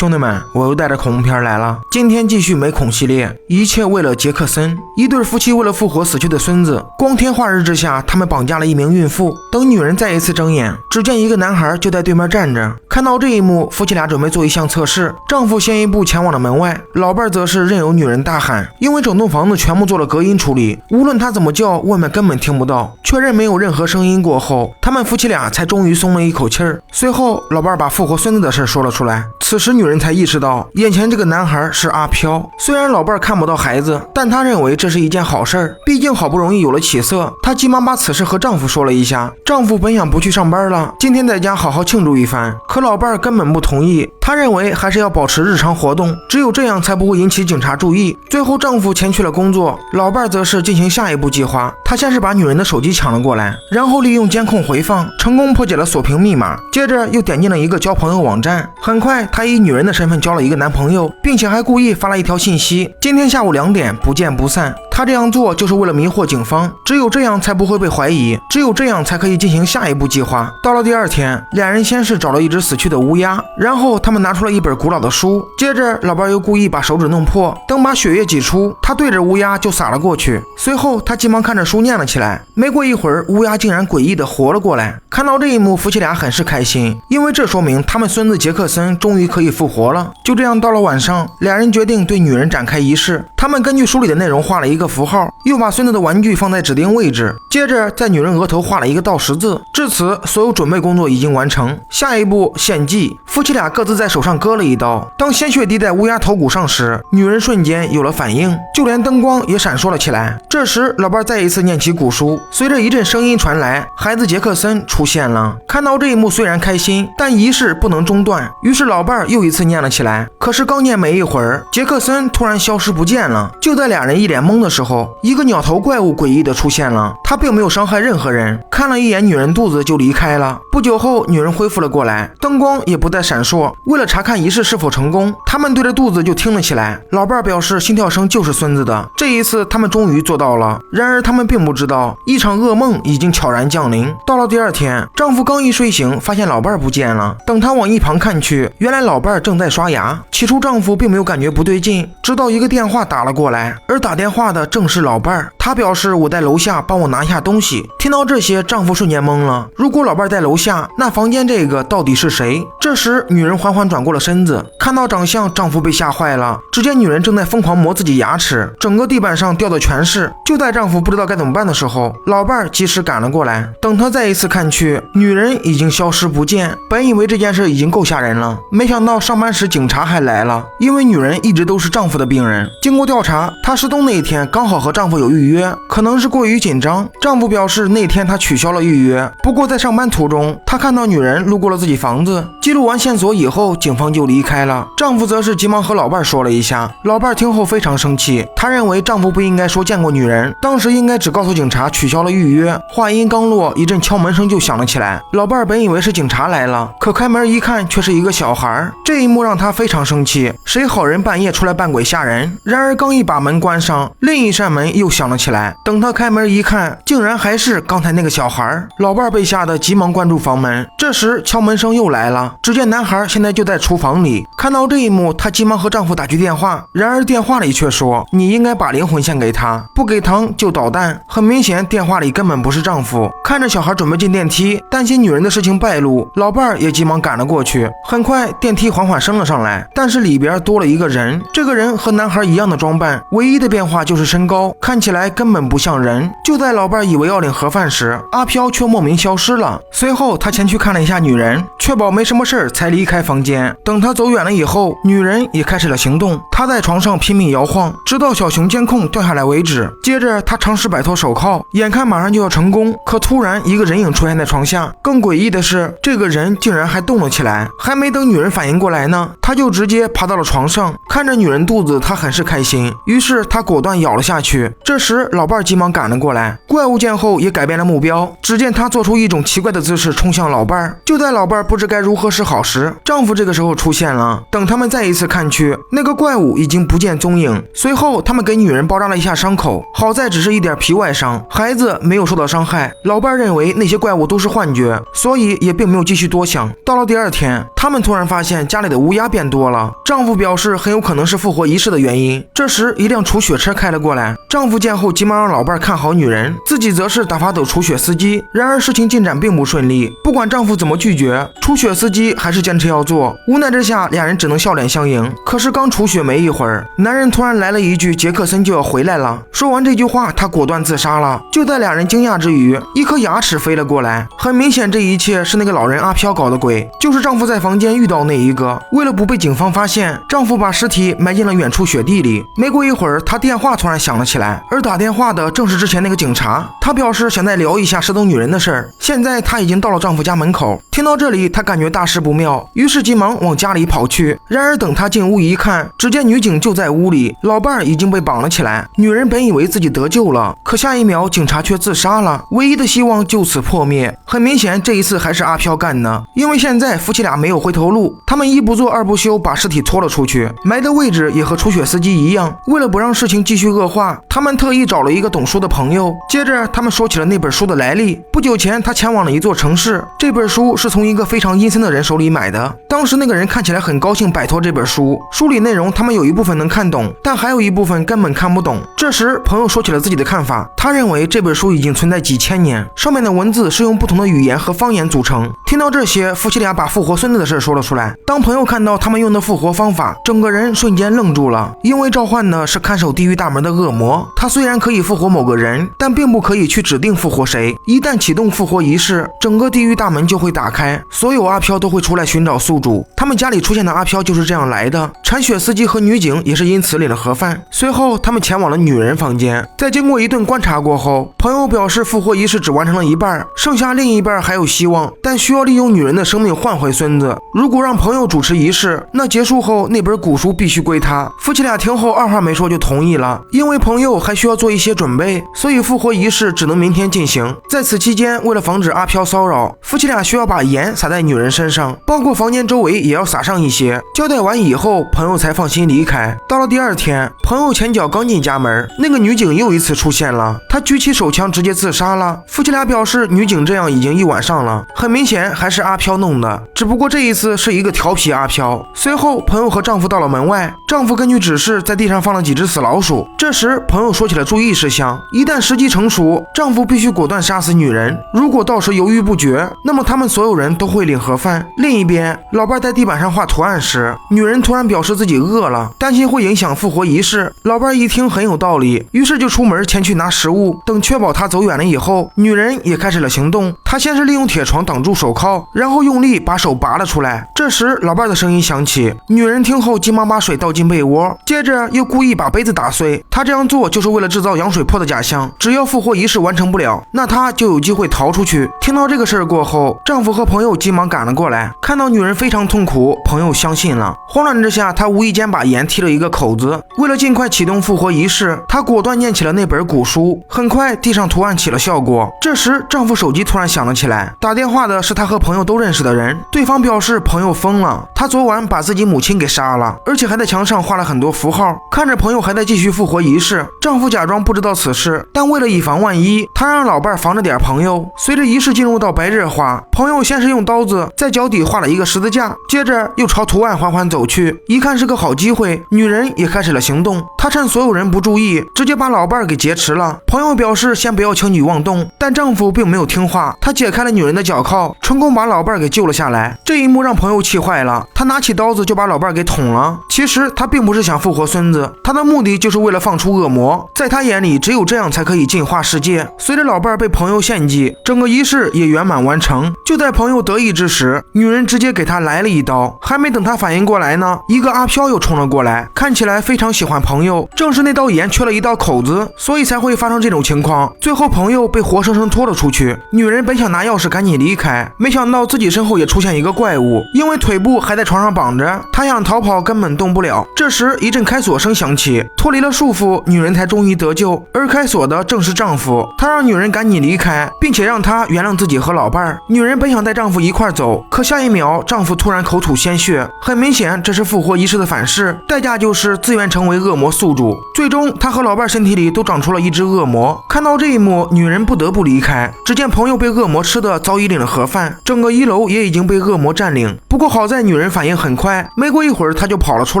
兄弟们，我又带着恐怖片来了。今天继续美恐系列，一切为了杰克森。一对夫妻为了复活死去的孙子，光天化日之下，他们绑架了一名孕妇。等女人再一次睁眼，只见一个男孩就在对面站着。看到这一幕，夫妻俩准备做一项测试。丈夫先一步前往了门外，老伴则是任由女人大喊。因为整栋房子全部做了隔音处理，无论他怎么叫，外面根本听不到。确认没有任何声音过后，他们夫妻俩才终于松了一口气儿。随后，老伴把复活孙子的事说了出来。此时，女人才意识到眼前这个男孩是阿飘。虽然老伴看不到孩子，但她认为这是一件好事儿，毕竟好不容易有了起色。她急忙把此事和丈夫说了一下。丈夫本想不去上班了，今天在家好好庆祝一番，可老伴根本不同意。他认为还是要保持日常活动，只有这样才不会引起警察注意。最后，丈夫前去了工作，老伴则是进行下一步计划。他先是把女人的手机抢了过来，然后利用监控回放，成功破解了锁屏密码。接着又点进了一个交朋友网站，很快他以女人的身份交了一个男朋友，并且还故意发了一条信息：今天下午2点不见不散。他这样做就是为了迷惑警方，只有这样才不会被怀疑，只有这样才可以进行下一步计划。到了第二天，两人先是找了一只死去的乌鸦，然后他们拿出了一本古老的书，接着老伴又故意把手指弄破，等把血液挤出，他对着乌鸦就撒了过去。随后他急忙看着书念了起来，没过一会儿，乌鸦竟然诡异的活了过来。看到这一幕，夫妻俩很是开心，因为这说明他们孙子杰克森终于可以复活了。就这样，到了晚上，两人决定对女人展开仪式。他们根据书里的内容画了一个符号，又把孙子的玩具放在指定位置，接着在女人额头画了一个倒十字。至此，所有准备工作已经完成。下一步献祭，夫妻俩各自在手上割了一刀。当鲜血滴在乌鸦头骨上时，女人瞬间有了反应，就连灯光也闪烁了起来。这时，老伴再一次念起古书，随着一阵声音传来，孩子杰克森出现了。看到这一幕，虽然开心，但仪式不能中断，于是老伴又一次念了起来。可是刚念没一会儿，杰克森突然消失不见了。就在俩人一脸懵的时候，一个鸟头怪物诡异的出现了，他并没有伤害任何人，看了一眼女人肚子就离开了。不久后，女人恢复了过来，灯光也不再闪烁。为了查看仪式是否成功，他们对着肚子就听了起来。老伴表示心跳声就是孙子的，这一次他们终于做到了。然而他们并不知道，一场噩梦已经悄然降临。到了第二天，丈夫刚一睡醒，发现老伴不见了。等他往一旁看去，原来老伴正在刷牙。起初丈夫并没有感觉不对劲，直到一个电话打了过来，而打电话的正是老伴。他表示我在楼下，帮我拿一下东西。听到这些，丈夫瞬间懵了。如果老伴在楼下，那房间这个到底是谁？这时女人缓缓转过了身子，看到长相，丈夫被吓坏了。只见女人正在疯狂磨自己牙齿，整个地板上掉的全是。就在丈夫不知道该怎么办的时候，老伴及时赶了过来。等他再一次看去，女人已经消失不见。本以为这件事已经够吓人了，没想到上班时警察还来了，因为女人一直都是丈夫的病人。经过调查，她失踪那一天刚好和丈夫有预约，可能是过于紧张。丈夫表示那天他取消了预约，不过在上班途中，他看到女人路过了自己房子。记录完线索以后，警方就离开了。丈夫则是急忙和老伴说了一下，老伴听后非常生气，他认为丈夫不应该说见过女人，当时应该只告诉警察取消了预约。话音刚落，一阵敲门声就响了起来。老伴本以为是警察来了，可开门一看却是一个小孩。这一幕让他非常生气，谁好人半夜出来扮鬼吓人？然而刚一把门关上，另一扇门又响了起来。等他开门一看，竟然还是刚才那个小孩。老伴被吓得急忙关住房门。这时敲门声又来了，只见男孩现在就在厨房里。看到这一幕，她急忙和丈夫打去电话，然而电话里却说你应该把灵魂献给他，不给糖就捣蛋。很明显电话里根本不是丈夫。看着小孩准备进电梯，担心女人的事情败露，老伴也急忙赶了过去。很快电梯缓缓升了上来，但是里边多了一个人。这个人和男孩一样的装扮，唯一的变化就是身高，看起来根本不像人。就在老伴以为要领盒饭时，阿飘却莫名消失了。随后他前去看了一下女人，确保没什么事才离开房间。等他走远了以后，女人也开始了行动。她在床上拼命摇晃，直到小熊监控掉下来为止。接着她尝试摆脱手铐，眼看马上就要成功，可突然一个人影出现在床下。更诡异的是，这个人竟然还动了起来。还没等女人反应过来呢，他就直接爬到了床上。看着女人肚子，他很是开心，于是他果断咬了下去。这时老伴急忙赶了过来，怪物见后也改变了目标，只见他做出一种奇怪的姿势冲向老伴。就在老伴不知该如何是好时，丈夫这个时候出现了。等他们再一次看去，那个怪物已经不见踪影。随后他们给女人包扎了一下伤口，好在只是一点皮外伤，孩子没有受到伤害。老伴认为那些怪物都是幻觉，所以也并没有继续多想。到了第二天，他们突然发现家里的乌鸦变多了，丈夫表示很有可能是复活仪式的原因。这时一辆除雪车开了过来，丈夫见后急忙让老伴看好女人，自己则是打发走除雪司机。然而事情进展并不顺利，不管丈夫怎么拒绝，除雪司机还是坚持要做。无奈之下，俩人只能笑脸相迎。可是刚除雪没一会儿，男人突然来了一句杰克森就要回来了。说完这句话，他果断自杀了。就在俩人惊讶之余，一颗牙齿飞了过来，很明显这一切是那个老人阿飘搞的鬼，就是丈夫在房间遇到那一个。为了不被警方发现，丈夫把尸体埋进了远处雪地里。没过一会儿，他电话突然响了起来，而打电话的正是之前那个警察。他表示想再聊一下失踪女人的事儿。现在他已经到了丈夫家门口，听到这里，他感觉大事不妙，于是急忙往家里跑去。然而等他进屋一看，只见女警就在屋里，老伴已经被绑了起来。女人本以为自己得救了，可下一秒警察却自杀了，唯一的希望就此破灭。很明显这一次还是阿飘干的，因为现在夫妻俩没有回头路，他们一不做二不休，把尸体拖了出去，埋的位置也和除雪司机一样。为了不让事情继续恶化，他们特意找了一个懂书的朋友。接着他们说起了那本书的来历。不久前他前往了一座城市，这本书是从一个非常阴森的人手里买的。当时那个人看起来很高兴摆脱这本书，书里内容他们有一部分能看懂，但还有一部分根本看不懂。这时朋友说起了自己的看法，他认为这本书已经存在几千年，上面的文字是用不同的语言和方言组成。听到这些，夫妻俩把复活孙子的事说了出来。当朋友看到他们用的复活方法，整个人瞬间愣住了，因为召唤的是看守地狱大门的恶魔，他虽然可以复活某个人，但并不可以去指定复活谁。一旦启动复活仪式，整个地狱大门就会打开，所有阿飘都会出来寻找宿主。他们家里出现的阿飘就是这样来的，铲雪司机和女警也是因此领了盒饭。随后他们前往了女人房间，在经过一顿观察过后，朋友表示复活仪式只完成了一半，剩下另一半还有希望，但需要利用女人的生命换回孙子。如果让朋友主持仪式，那结束后那本古书必须归他。夫妻俩听后二话没说就同意了，因为朋友还需要做一些准备，所以复活仪式只能明天进行。在此期间，为了防止阿飘骚扰，夫妻俩需要把盐撒在女人身上，包括房间周围也要撒上一些。交代完以后，朋友才放心离开。到了第二天，朋友前脚刚进家门，那个女警又一次出现了，她举起手枪直接自杀了。夫妻俩表示女警这样已经一晚上了，很明显还是阿飘弄的，只不过这一次是一个调皮阿飘。随后朋友和丈夫到了门外，丈夫根据指示在地上放了几只死老鼠。这时朋友说起了注意事项，一旦时机成熟，丈夫必须果断杀死女人，如果到时犹豫不决，那么他们所有人都会领盒饭。另一边，老伴在地板上画图案时，女人突然表示自己饿了，担心会影响复活仪式。老伴一听很有道理，于是就出门前去拿食物。等确保她走远了以后，女人也开始了行动。她先是利用铁床挡住手铐，然后用力把手拔了出来。这时老伴的声音响起，女人听后急忙把水倒进被窝，接着又故意把杯子打碎。她这样做就是为了制造羊水破的假象，只要复活仪式完成不了，那她就有机会逃出去。听到这个事儿过后，丈夫和朋友急忙赶了过来，看到女人非常痛苦，朋友相信了。慌乱之下，他无意间把盐踢了一个口子。为了尽快启动复活仪式，他果断念起了那本古书。很快地上图案起了效果。这时丈夫手机突然响了起来，打电话的是他和朋友都认识的人。对方表示朋友疯了，他昨晚把自己母亲给杀了，而且还在墙上画了很多符号。看着朋友还在继续复活仪式，丈夫假装不知道此事，但为了以防万一，他让老伴防着点朋友。随着仪式进入到白热化，朋友先是用刀子在脚底画了一个十字架，接着又朝图案缓缓走去。一看是个好机会，女人也开始了行动。她趁所有人不注意，直接把老伴给劫持了。朋友表示先不要轻举妄动，但丈夫并没有听话，他解开了女人的脚铐，成功把老伴给救了下来。这一幕让朋友气坏了，他拿起刀子就把老伴给捅了。其实他并不是想复活孙子，他的目的就是为了放出恶魔，在他眼里只有这样才可以净化世界。随着老伴被朋友献祭，整个仪式也圆满完成。就在朋友得意之时，女人直接给他来了一刀，还没等他反应过来呢，一个阿飘又冲了过来，看起来非常喜欢朋友，正是那道盐缺了一道口子，所以才会发生这种情况。最后朋友被活生生拖了出去。女人本想拿钥匙赶紧离开，没想到自己身后也出现一个怪物，因为腿部还在床上绑着，她想逃跑根本动不了。这时一阵开锁声响起，脱离了束缚，夫，女人才终于得救。而开锁的正是丈夫，他让女人赶紧离开，并且让她原谅自己和老伴儿。女人本想带丈夫一块走，可下一秒丈夫突然口吐鲜血，很明显这是复活仪式的反噬，代价就是自愿成为恶魔宿主。最终他和老伴身体里都长出了一只恶魔。看到这一幕，女人不得不离开。只见朋友被恶魔吃的早已领了盒饭，整个1楼也已经被恶魔占领。不过好在女人反应很快，没过一会儿她就跑了出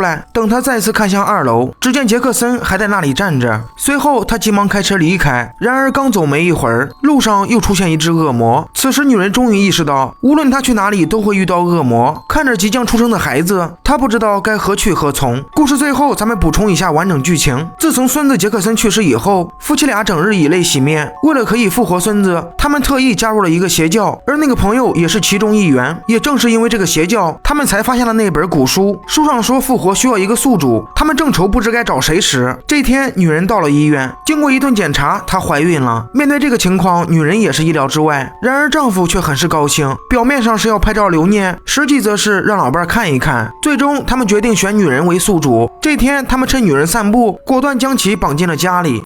来。等她再次看向2楼，只见杰克森还在那里站着。随后她急忙开车离开。然而刚走没一会儿，路上又出现一只恶魔。此时女人终于意识到，无论她去哪里都会遇到恶魔。看着即将出生的孩子，她不知道该何去何从。故事最后咱们补充一下完整剧情。自从孙子杰克森去世以后，夫妻俩整日以泪洗面。为了可以复活孙子，他们特意加入了一个邪教，而那个朋友也是其中一员。也正是因为这个邪教，他们才发现了那本古书，书上说复活需要一个宿主。他们正愁不知该找谁时，这天女人到了医院，经过一顿检查，她怀孕了。面对这个情况，女人也是意料之外。然而丈夫却很是高兴，表面上是要拍照留念，实际则是让老伴看一看。最终他们决定选女人为宿主。这天他们趁女人散步，果断将其绑进了家里。